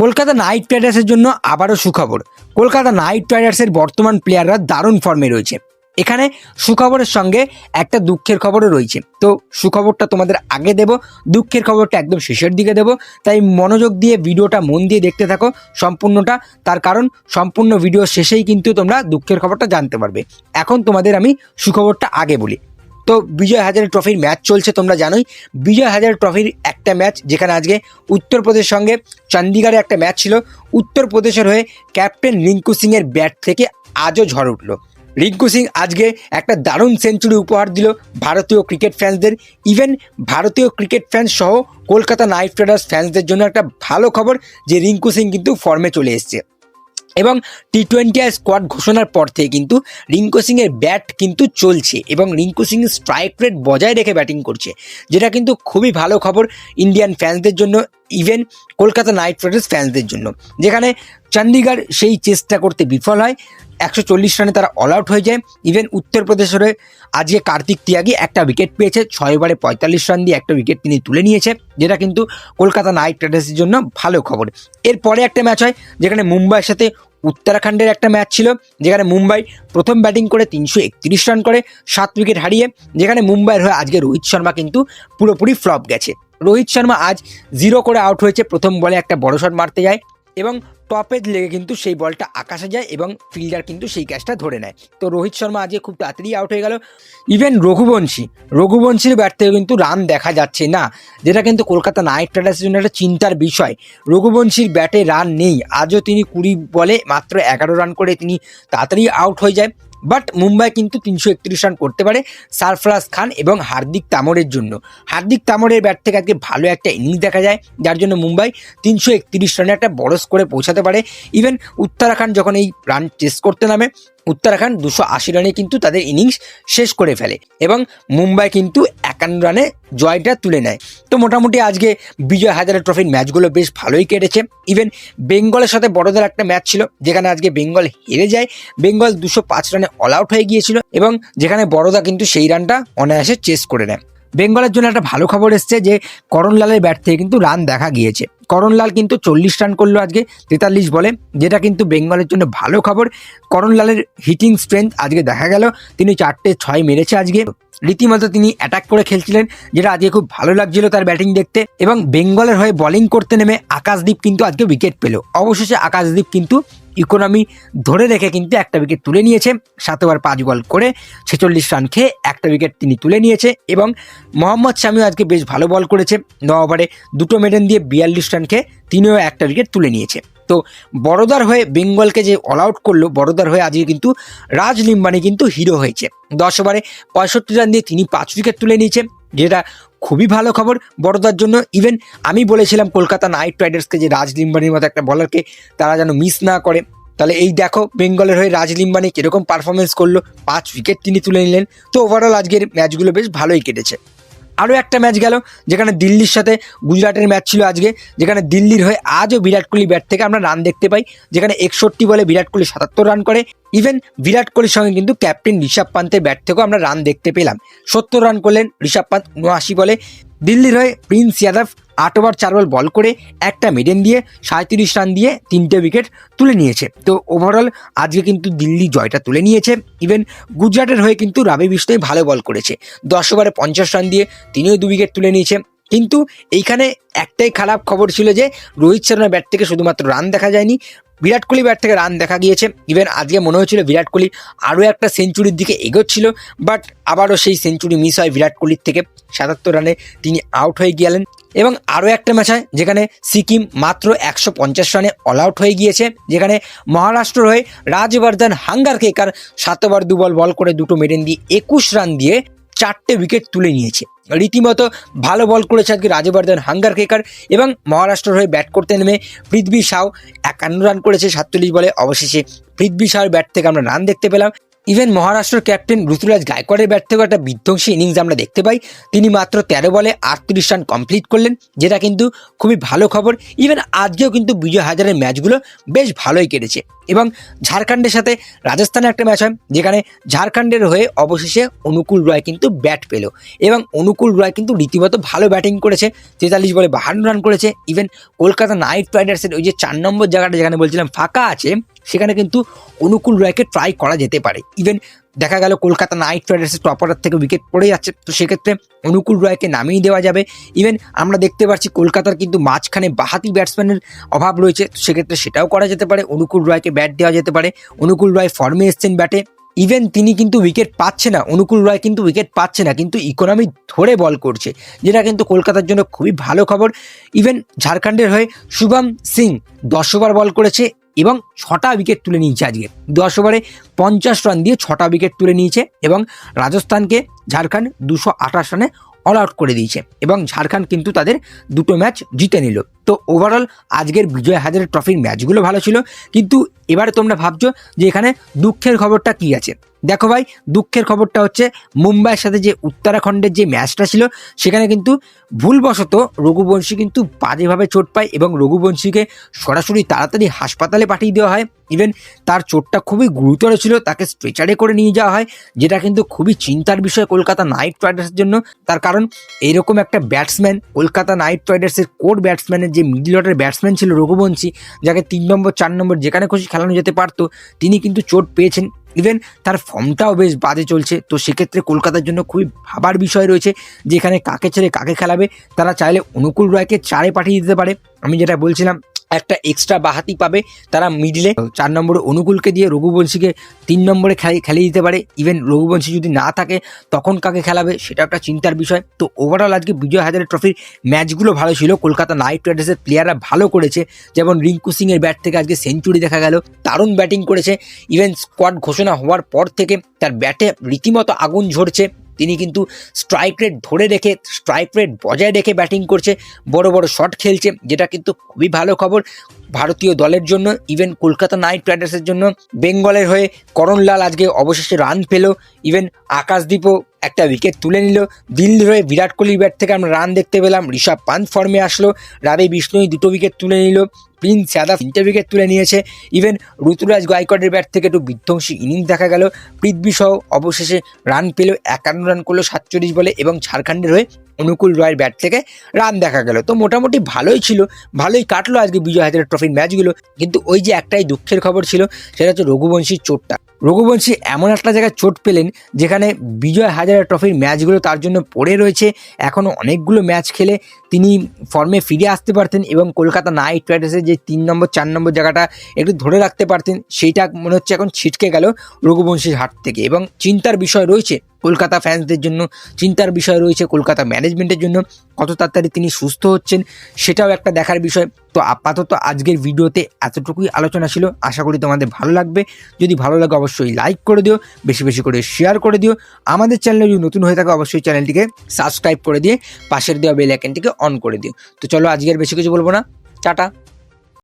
Kolkata night রাইডার্সের জন্য আবারও সুখবর। কলকাতা নাইট রাইডার্সের বর্তমান প্লেয়াররা দারুণ ফর্মে রয়েছে। এখানে সুখবরের সঙ্গে একটা দুঃখের খবরও রয়েছে। তো সুখবরটা তোমাদের আগে দেব, দুঃখের খবরটা একদম শেষের দিকে দেব। তাই মনোযোগ দিয়ে ভিডিওটা মন দিয়ে দেখতে থাকো সম্পূর্ণটা। তার কারণ সম্পূর্ণ ভিডিও শেষেই কিন্তু তোমরা দুঃখের খবরটা জানতে পারবে। এখন তোমাদের আমি সুখবরটা আগে বলি। তো বিজয় হাজারে ট্রফির ম্যাচ চলছে, তোমরা জানোই। বিজয় হাজারে ট্রফির একটা ম্যাচ, যেখানে আজকে উত্তরপ্রদেশের সঙ্গে চণ্ডীগড়ে একটা ম্যাচ ছিল। উত্তরপ্রদেশের হয়ে ক্যাপ্টেন রিঙ্কু সিংয়ের ব্যাট থেকে আজও ঝড় উঠল। রিঙ্কু সিং আজকে একটা দারুণ সেঞ্চুরি উপহার দিল ভারতীয় ক্রিকেট ফ্যান্সদের। ইভেন ভারতীয় ক্রিকেট ফ্যান্স সহ কলকাতা নাইট রাইডার্স ফ্যান্সদের জন্য একটা ভালো খবর যে রিঙ্কু সিং কিন্তু ফর্মে চলে এসেছে। এবং টি-20 স্কোয়াড ঘোষণার পর থেকে কিন্তু রিঙ্কু সিংয়ের ব্যাট কিন্তু চলছে এবং রিঙ্কু সিং স্ট্রাইক রেট বজায় রেখে ব্যাটিং করছে, যেটা কিন্তু খুবই ভালো খবর ইন্ডিয়ান ফ্যান্সদের জন্য, ইভেন কলকাতা নাইট রাইডার্স ফ্যান্সদের জন্য। যেখানে চণ্ডীগড় সেই চেষ্টা করতে বিফল হয়, 140 রানে তারা অল আউট হয়ে যায়। ইভেন উত্তরপ্রদেশের আজকে কার্তিক তিয়াগী একটা উইকেট পেয়েছে, 6 ওভারে 45 রান দিয়ে একটা উইকেট তিনি তুলে নিয়েছে, যেটা কিন্তু কলকাতা নাইট রাইডার্সের জন্য ভালো খবর। এরপরে একটা ম্যাচ হয় যেখানে মুম্বাইয়ের সাথে উত্তরাখণ্ডের একটা ম্যাচ ছিল, যেখানে মুম্বাই প্রথম ব্যাটিং করে 331 রান করে 7 উইকেট হারিয়ে, যেখানে মুম্বাইয়ের হয়ে আজকে রোহিত শর্মা কিন্তু পুরোপুরি ফ্লপ গেছে। রোহিত শর্মা আজ 0 করে আউট হয়েছে। প্রথম বলে একটা বড় শট মারতে যায় এবং টপেজ লেগে কিন্তু সেই বলটা আকাশে যায় এবং ফিল্ডার কিন্তু সেই ক্যাচটা ধরে নেয়। তো রোহিত শর্মা আজকে খুব তাড়াতাড়ি আউট হয়ে গেল। ইভেন রঘুবংশীর ব্যাট থেকে কিন্তু রান দেখা যাচ্ছে না, যেটা কিন্তু কলকাতা নাইট রাইডার্সের জন্য একটা চিন্তার বিষয়। রঘুবংশীর ব্যাটে রান নেই, আজও তিনি 20 বলে মাত্র 11 রান করে তিনি তাড়াতাড়ি আউট হয়ে যায়। বাট মুম্বাই কিন্তু 331 রান করতে পারে সারফরাজ খান এবং হার্দিক তামরের জন্য। হার্দিক তামরের ব্যাট থেকে আজকে ভালো একটা ইনিংস দেখা যায়, যার জন্য মুম্বাই 331 রানে একটা বড় স্কোরে পৌঁছাতে পারে। ইভেন উত্তরাখণ্ড যখন এই রান চেস করতে নামে, উত্তরাখণ্ড 280 রানে কিন্তু তাদের ইনিংস শেষ করে ফেলে এবং মুম্বাই কিন্তু 51 রানে জয়টা তুলে নেয়। তো মোটামুটি আজকে বিজয় হাজারে ট্রফির ম্যাচগুলো বেশ ভালোই কেটেছে। ইভেন বেঙ্গলের সাথে বড়োদের একটা ম্যাচ ছিল, যেখানে আজকে বেঙ্গল হেরে যায়। বেঙ্গল 205 রানে অল আউট হয়ে গিয়েছিল এবং যেখানে বড়োদা কিন্তু সেই রানটা অনায়াসে চেস করে নেয়। বেঙ্গলের জন্য একটা ভালো খবর এসছে যে করণলালের ব্যাট থেকে কিন্তু রান দেখা গিয়েছে। করণলাল কিন্তু 40 রান করলো আজকে 43 বলে, যেটা কিন্তু বেঙ্গলের জন্য ভালো খবর। করণলালের হিটিং স্ট্রেংথ আজকে দেখা গেল, তিনি 4টে 6 মেরেছে আজকে। রীতিমতো তিনি অ্যাটাক করে খেলছিলেন, যেটা আজকে খুব ভালো লাগছিল তার ব্যাটিং দেখতে। এবং বেঙ্গলের হয়ে বোলিং করতে নেমে আকাশদীপ কিন্তু আজকে উইকেট পেল। অবশেষে আকাশদীপ কিন্তু ইকোনমি ধরে রেখে কিন্তু একটা উইকেট তুলে নিয়েছে। 7 ওভার 5 বল করে 46 রান খেয়ে একটা উইকেট তিনি তুলে নিয়েছে। এবং মোহাম্মদ শামিও আজকে বেশ ভালো বল করেছে, 9 ওভারে 2টো মেডেন দিয়ে 42 রান খেয়ে তিনিও একটা উইকেট তুলে নিয়েছে। তো বড়োদার হয়ে বেঙ্গলকে যে অল আউট করলো, বড়োদার হয়ে আজকে কিন্তু রাজ লিম্বানি কিন্তু হিরো হয়েছে। 10 ওভারে 65 রান দিয়ে তিনি 5 উইকেট তুলে নিয়েছে, যেটা খুবই ভালো খবর বড়োদার জন্য। ইভেন আমি বলেছিলাম কলকাতা নাইট রাইডার্সকে যে রাজ লিম্বানির মতো একটা বলারকে তারা যেন মিস না করে। তাহলে এই দেখো বেঙ্গলের হয়ে রাজ লিম্বানি কীরকম পারফরমেন্স করলো, 5 উইকেট তিনি তুলে নিলেন। তো ওভারঅল আজকের ম্যাচগুলো বেশ ভালোই কেটেছে। আরও একটা ম্যাচ গেল, যেখানে দিল্লির সাথে গুজরাটের ম্যাচ ছিল আজকে, যেখানে দিল্লির হয়ে আজও বিরাট কোহলি ব্যাট থেকে আমরা রান দেখতে পাই। যেখানে 61 বলে বিরাট কোহলি 77 রান করে। ইভেন বিরাট কোহলির সঙ্গে কিন্তু ক্যাপ্টেন ঋষভ পান্তের ব্যাট থেকেও আমরা রান দেখতে পেলাম। 70 রান করলেন ঋষভ পান্ত 79 বলে। দিল্লির হয়ে প্রিন্স যাদব 8 ওভার 4 বল বল করে একটা মিডেন দিয়ে 37 রান দিয়ে 3টে উইকেট তুলে নিয়েছে। তো ওভারঅল আজকে কিন্তু দিল্লি জয়টা তুলে নিয়েছে। ইভেন গুজরাটের হয়ে কিন্তু রবি বিষ্ণই ভালো বল করেছে, 10 ওভারে 50 রান দিয়ে তিনিও 2 উইকেট তুলে নিয়েছে। কিন্তু এইখানে একটাই খারাপ খবর ছিল যে রোহিত শর্মার ব্যাট থেকে শুধুমাত্র রান দেখা যায়নি, বিরাট কোহলি ব্যাট থেকে রান দেখা গিয়েছে। ইভেন আজকে মনে হচ্ছিল বিরাট কোহলি আরও একটা সেঞ্চুরির দিকে এগোচ্ছিল, বাট আবারও সেই সেঞ্চুরি মিস হয় বিরাট কোহলির থেকে। 77 রানে তিনি আউট হয়ে গেলেন। এবং আরও একটা ম্যাচ হয় যেখানে সিকিম মাত্র 150 রানে অল আউট হয়ে গিয়েছে, যেখানে মহারাষ্ট্র হয়ে রাজবর্ধন হাঙ্গারকেকার 7 ওভার 2 বল বল করে 2টো মেডেন দিয়ে 21 রান দিয়ে 4টে উইকেট তুলে নিয়েছে। রীতিমতো ভালো বল করেছে আজকে রাজবর্ধন হাঙ্গারকেকার। এবং মহারাষ্ট্রের হয়ে ব্যাট করতে নেমে পৃথ্বী শাও 51 রান করেছে 47 বলে। অবশেষে পৃথ্বী শাওর ব্যাট থেকে আমরা রান দেখতে পেলাম। ইভেন মহারাষ্ট্রের ক্যাপ্টেন ঋতুরাজ গায়কোয়াড়ের ব্যাট থেকেও একটা বিধ্বংসী ইনিংস আমরা দেখতে পাই। তিনি মাত্র 13 বলে 38 রান কমপ্লিট করলেন, যেটা কিন্তু খুবই ভালো খবর। ইভেন আজকেও কিন্তু বিজয় হাজারের ম্যাচগুলো বেশ ভালোই কেটেছে এবং ঝাড়খণ্ডের সাথে রাজস্থানের একটা ম্যাচ হয়, যেখানে ঝাড়খণ্ডের হয়ে অবশেষে অনুকূল রয় কিন্তু ব্যাট পেল এবং অনুকূল রয় কিন্তু রীতিমতো ভালো ব্যাটিং করেছে, 43 বলে 52 রান করেছে। ইভেন কলকাতা নাইট রাইডার্সের ওই যে 4 নম্বর জায়গাটা যেখানে বলছিলাম ফাঁকা আছে, সেখানে কিন্তু অনুকূল রয়কে ট্রাই করা যেতে পারে। ইভেন দেখা গেল কলকাতা নাইট রাইডার্সের টপ অর্ডার থেকে উইকেট পড়ে যাচ্ছে, তো সেক্ষেত্রে অনুকূল রয়কে নামিয়ে দেওয়া যাবে। ইভেন আমরা দেখতে পাচ্ছি কলকাতার কিন্তু মাঝখানে বাহাতি ব্যাটসম্যানের অভাব রয়েছে, তো সেক্ষেত্রে সেটাও করা যেতে পারে, অনুকূল রয়কে ব্যাট দেওয়া যেতে পারে। অনুকূল রয় ফর্মে এসছেন ব্যাটে, ইভেন তিনি কিন্তু উইকেট পাচ্ছে না, অনুকূল রয় কিন্তু উইকেট পাচ্ছে না, কিন্তু ইকোনমি ধরে বল করছে, যেটা কিন্তু কলকাতার জন্য খুবই ভালো খবর। ইভেন ঝাড়খণ্ডের হয়ে শুভম সিং 10 ওভার বল করেছে এবং 6টা উইকেট তুলে নিয়েছে। আজকে 10 ওভারে 50 রান দিয়ে 6টা উইকেট তুলে নিয়েছে এবং রাজস্থানকে ঝাড়খণ্ড 228 রানে অল আউট করে দিয়েছে এবং ঝাড়খণ্ড কিন্তু তাদের 2টো ম্যাচ জিতে নিল। তো ওভারঅল আজকের বিজয় হাজারে ট্রফির ম্যাচগুলো ভালো ছিল, কিন্তু এবারে তোমরা ভাবছো যে এখানে দুঃখের খবরটা কি আছে। দেখো ভাই, দুঃখের খবরটা হচ্ছে মুম্বাইয়ের সাথে যে উত্তরাখণ্ডের যে ম্যাচটা ছিল, সেখানে কিন্তু ভুলবশত রঘুবংশী কিন্তু বাজেভাবে চোট পায় এবং রঘুবংশীকে সরাসরি তাড়াতাড়ি হাসপাতালে পাঠিয়ে দেওয়া হয়। ইভেন তার চোটটা খুবই গুরুতর ছিল, তাকে স্ট্রেচারে করে নিয়ে যাওয়া হয়, যেটা কিন্তু খুবই চিন্তার বিষয় কলকাতা নাইট রাইডার্সের জন্য। তার কারণ এইরকম একটা ব্যাটসম্যান, কলকাতা নাইট রাইডার্সের কোর ব্যাটসম্যানের যে মিডল অর্ডার ব্যাটসম্যান ছিল রঘুবংশী, যাকে 3 নম্বর 4 নম্বর যেখানে খুশি খেলানো যেতে পারতো, তিনি কিন্তু চোট পেয়েছেন। ইভেন তার ফর্মটাও বেশ বাজে চলছে, তো সেক্ষেত্রে কলকাতার জন্য খুবই ভাবার বিষয় রয়েছে যে এখানে কাকে ছেড়ে কাকে খেলাবে। তারা চাইলে অনুকূল রয়কে 4-এ পাঠিয়ে দিতে পারে, আমি যেটা বলছিলাম একটা এক্সট্রা বাহাতি পাবে তারা মিডলে, 4 নম্বরে অনুকূলকে দিয়ে রঘুবংশীকে 3 নম্বরে খেলিয়ে দিতে পারে। ইভেন রঘুবংশী যদি না থাকে তখন কাকে খেলাবে সেটা একটা চিন্তার বিষয়। তো ওভারঅল আজকে বিজয় হাজারে ট্রফির ম্যাচগুলো ভালো ছিল, কলকাতা নাইট রাইডার্সের প্লেয়াররা ভালো করেছে, যেমন রিঙ্কু সিংয়ের ব্যাট থেকে আজকে সেঞ্চুরি দেখা গেল, দারুণ ব্যাটিং করেছে। ইভেন স্কোয়াড ঘোষণা হওয়ার পর থেকে তার ব্যাটে রীতিমতো আগুন ঝরছে, তিনি কিন্তু স্ট্রাইক রেট ধরে রেখে, স্ট্রাইক রেট বজায় রেখে ব্যাটিং করছে, বড় বড় শট খেলছে, যেটা কিন্তু খুবই ভালো খবর ভারতীয় দলের জন্য। ইভেন কলকাতা নাইট রাইডার্সের জন্য বেঙ্গলের হয়ে করণলাল আজকে অবশেষে রান পেল, ইভেন আকাশদীপও একটা উইকেট তুলে নিল। দিল্লির হয়ে বিরাট কোহলির ব্যাট থেকে আমরা রান দেখতে পেলাম, ঋষভ পান্ত ফর্মে আসলো, রাবি বিষ্ণুই 2টো উইকেট তুলে নিল, প্রিন্স যাদব 3টে উইকেট তুলে নিয়েছে। ইভেন ঋতুরাজ গায়কোয়াড়ের ব্যাট থেকে একটু বিধ্বংসী ইনিংস দেখা গেল, পৃথ্বী সহ অবশেষে রান পেল, 51 রান করলো 47 বলে এবং ঝাড়খণ্ডের হয়ে অনুকূল রয়ের ব্যাট থেকে রান দেখা গেল। তো মোটামুটি ভালোই ছিল, ভালোই কাটলো আজকে বিজয় হাজারে ট্রফির ম্যাচগুলো। কিন্তু ওই যে একটাই দুঃখের খবর ছিল, সেটা হচ্ছে রঘুবংশীর চোটটা। রঘুবংশী এমন একটা জায়গায় চোট পেলেন যেখানে বিজয় হাজারে ট্রফির ম্যাচগুলো তার জন্য পড়ে রয়েছে, এখনও অনেকগুলো ম্যাচ খেলে তিনি ফর্মে ফিরে আসতে পারতেন এবং কলকাতা নাইট রাইডার্সের যে 3 নম্বর 4 নম্বর জায়গাটা একটু ধরে রাখতে পারতেন, সেইটা মনে হচ্ছে এখন ছিটকে গেল রঘুবংশীর হাত থেকে। এবং চিন্তার বিষয় রয়েছে কলকাতা ফ্যান্সদের জন্য, চিন্তার বিষয় রয়েছে কলকাতা ম্যানেজমেন্টের জন্য, কত তাড়াতাড়ি তিনি সুস্থ হচ্ছেন সেটাও একটা দেখার বিষয়। তো আপাতত আজকের ভিডিওতে এতটুকুই আলোচনা ছিল, আশা করি তোমাদের ভালো লাগবে। যদি ভালো লাগে অবশ্যই লাইক করে দিও, বেশি বেশি করে শেয়ার করে দিও। আমাদের চ্যানেলে যদি নতুন হয়ে থাকে অবশ্যই চ্যানেলটিকে সাবস্ক্রাইব করে দিয়ে পাশের দেওয়া বেল আইকনটিকে অন করে দিও। তো চলো আজকের বেশি কিছু বলবো না, টাটা।